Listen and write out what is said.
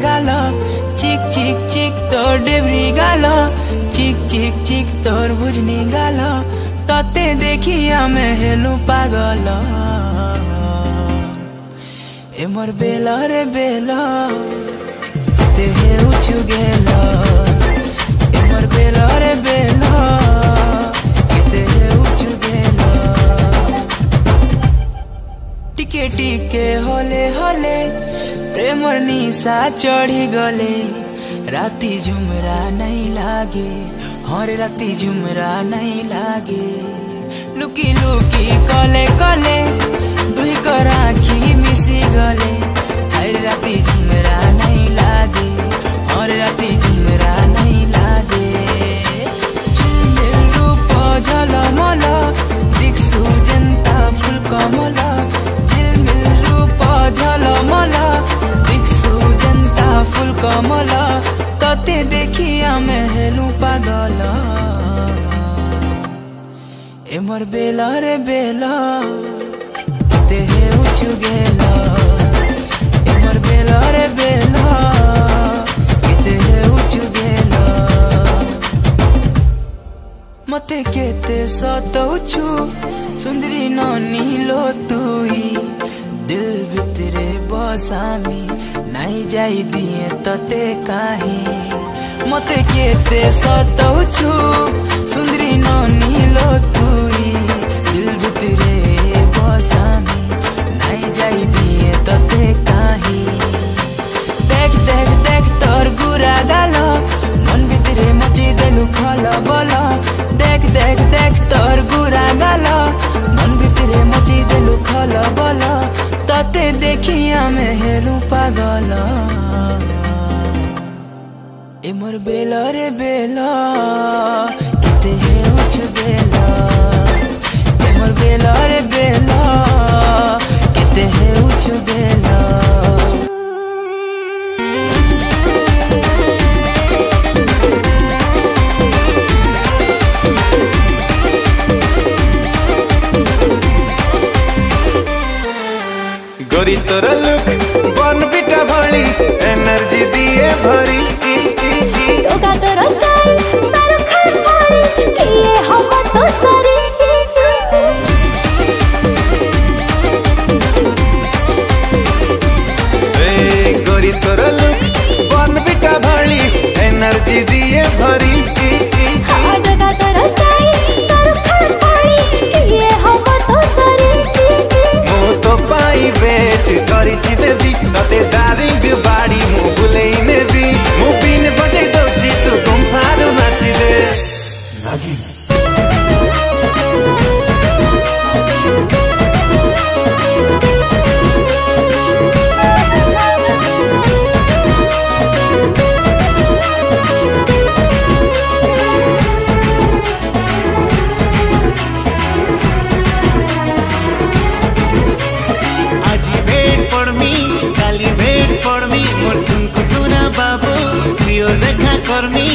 गाल चिक चिक चिक तोर डेब्री गाल चिक चिक चिक तोर बुझनी गाल तते देखी आमे हेलु पागल ए मोर बेला रे बेला ते हेउछु गेल ए मोर बेला रे बेला ते हेउछु गेल टिके टिके होले होले प्रेमर निशा चढ़ी गले राती झुमरा नहीं लागे हर राती झुमरा नहीं लागे लुकी लुकी कले कले दुई को राखी मिसी गले हर राती झुमरा नहीं लागे हर राती झुमरा नहीं लागे झुमेल रूप झलमल दिक्सु जनता फुल कमल झिलमिल रूप झलमल दिक्सु जनता फुल कमल तते देखी आमे हेलु पागल ए मोर बेला रे बेला ते हेउछु गेल ए मोर बेला रे बेला ते हेउछु गेल मते केते सतौछु सुंदरी ननी लो तुई दिल भितरे बसामी नहीं जाई दिए तते काहे मते केते सतौछु सुंदरी ननी लो तुई दिल भितरे बसामी नहीं जाई दिए तते काहे देख देख देख तोर गुरा गाल मन भितरे मची देलु खल बल देख देख देख तोर गुरा गाल मन भितरे मची देलु खल बल तते देखी आमे हेलु पागल ए मोर बेला रे बेला केते हेउछु गेला ए मोर बेला रे बेला केते हेउछु गेला गोरी तोर लुक बन बिटा भली एनर्जी दिए भरी योगा तोर स्टाइल शाहरुख खान भरी किए हम तो सरी ए गोरी तोर लुक बन बिटा भली एनर्जी दिए भरी योगा तोर स्टाइल शाहरुख खान भरी किए हम तो सरी मो तो पाई वेट करी छी बेबी तते दारिंग बाड़ी मु बुलेई नेबी मु बिन बजै दउची तू गुम्फारु नाची दे लागी मोर सुन को सुना बाबू सियोर देखा करमी